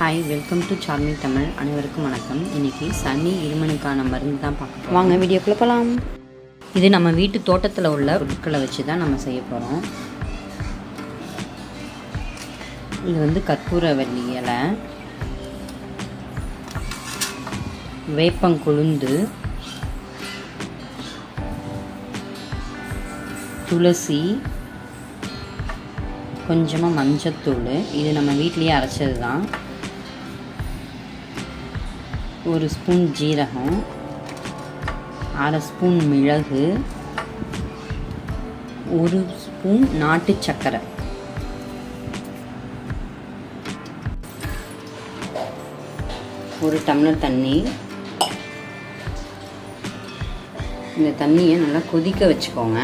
Hi, welcome to charming Tamil. அனைவருக்கும் வணக்கம். இன்றைக்கி சனி இருமலுக்கான மருந்து தான் பார்க்க வாங்க வீடியோக்குள்ளே போகலாம். இது நம்ம வீட்டு தோட்டத்தில் உள்ள பொருட்களை வச்சு தான் நம்ம செய்ய போகிறோம். இது வந்து கற்பூரவள்ளி இலை, வேப்பங்குழுந்து, துளசி, கொஞ்சமாக மஞ்சத்தூள். இது நம்ம வீட்லேயே அரைச்சது தான். 1 ஸ்பூன் ஜீரகம், 1/2 ஸ்பூன் மிளகு, 1 ஸ்பூன் நாட்டு சர்க்கரை, ஒரு டம்ளர் தண்ணி. இந்த தண்ணியை நல்லா கொதிக்க வச்சுக்கோங்க.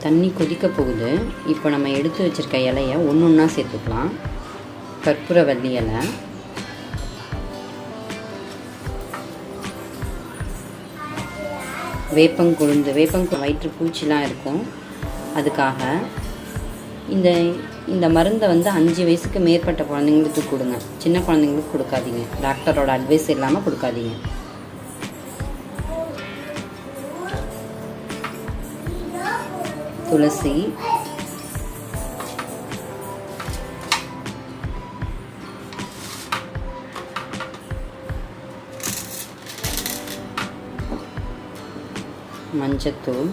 தண்ணி கொதிக்க போகுது. இப்போ நம்ம எடுத்து வச்சுருக்க இலையை ஒன்று ஒன்றா சேர்த்துக்கலாம். கற்பூரவள்ளி இலை, வேப்பங்குழுந்து. வயிற்று பூச்சிலாம் இருக்கும், அதுக்காக. இந்த மருந்தை வந்து 5 வயசுக்கு மேற்பட்ட குழந்தைங்களுக்கு கொடுங்க. சின்ன குழந்தைங்களுக்கு கொடுக்காதீங்க. டாக்டரோட அட்வைஸ் இல்லாமல் கொடுக்காதீங்க. துளசி, மஞ்சத்தூள்,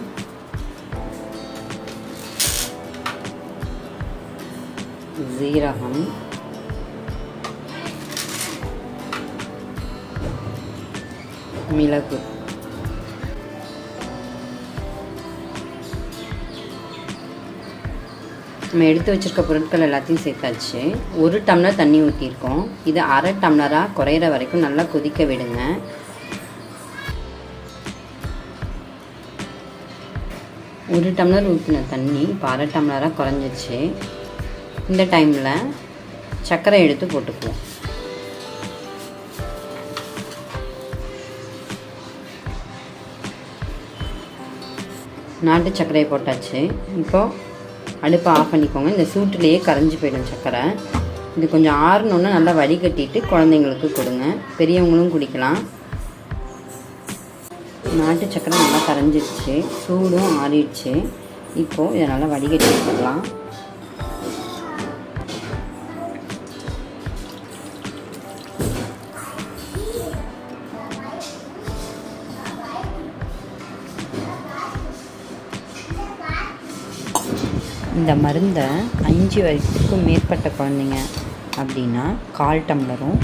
ஜீரகம், மிளகு. நம்ம எடுத்து வச்சுருக்க பொருட்கள் எல்லாத்தையும் சேர்த்தாச்சு. 1 டம்ளர் தண்ணி ஊற்றிருக்கோம். இது 1/2 டம்ளராக குறையிற வரைக்கும் நல்லா கொதிக்க விடுங்க. ஒரு டம்ளர் ஊற்றின தண்ணி இப்போ 1/2 டம்ளராக குறைஞ்சிச்சு. இந்த டைமில் சர்க்கரை எடுத்து போட்டுக்குவோம். நாட்டு சர்க்கரையை போட்டாச்சு. இப்போது அடுப்பை ஆஃப் பண்ணிக்கோங்க. இந்த சூட்டிலேயே கரைஞ்சி போயிடும் சர்க்கரை. இது கொஞ்சம் ஆறணுன்னா நல்லா வடிகட்டிட்டு குழந்தைங்களுக்கு கொடுங்க. பெரியவங்களும் குடிக்கலாம். நாட்டு சர்க்கரை நல்லா கரைஞ்சிருச்சு, சூடும் ஆறிடுச்சு. இப்போது இதை நல்லா வடிகட்டி எடுத்துக்கலாம். இந்த மருந்தை 5 வயசுக்கும் மேற்பட்ட குழந்தைங்க அப்படின்னா 1/4 டம்ளரும்,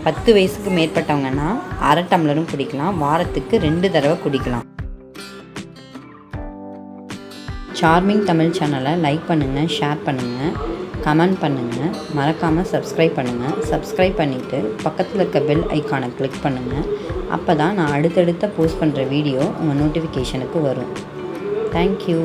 10 வயசுக்கு மேற்பட்டவங்கன்னா 1/2 டம்ளரும் குடிக்கலாம். வாரத்துக்கு 2 தடவை குடிக்கலாம். சார்மிங் தமிழ் சேனலை லைக் பண்ணுங்கள், ஷேர் பண்ணுங்கள், கமெண்ட் பண்ணுங்கள். மறக்காமல் சப்ஸ்கிரைப் பண்ணுங்கள். சப்ஸ்கிரைப் பண்ணிவிட்டு பக்கத்தில் இருக்க பெல் ஐக்கானை கிளிக் பண்ணுங்கள். அப்போ தான் நான் அடுத்தடுத்த போஸ்ட் பண்ணுற வீடியோ உங்கள் நோட்டிஃபிகேஷனுக்கு வரும். தேங்க்யூ.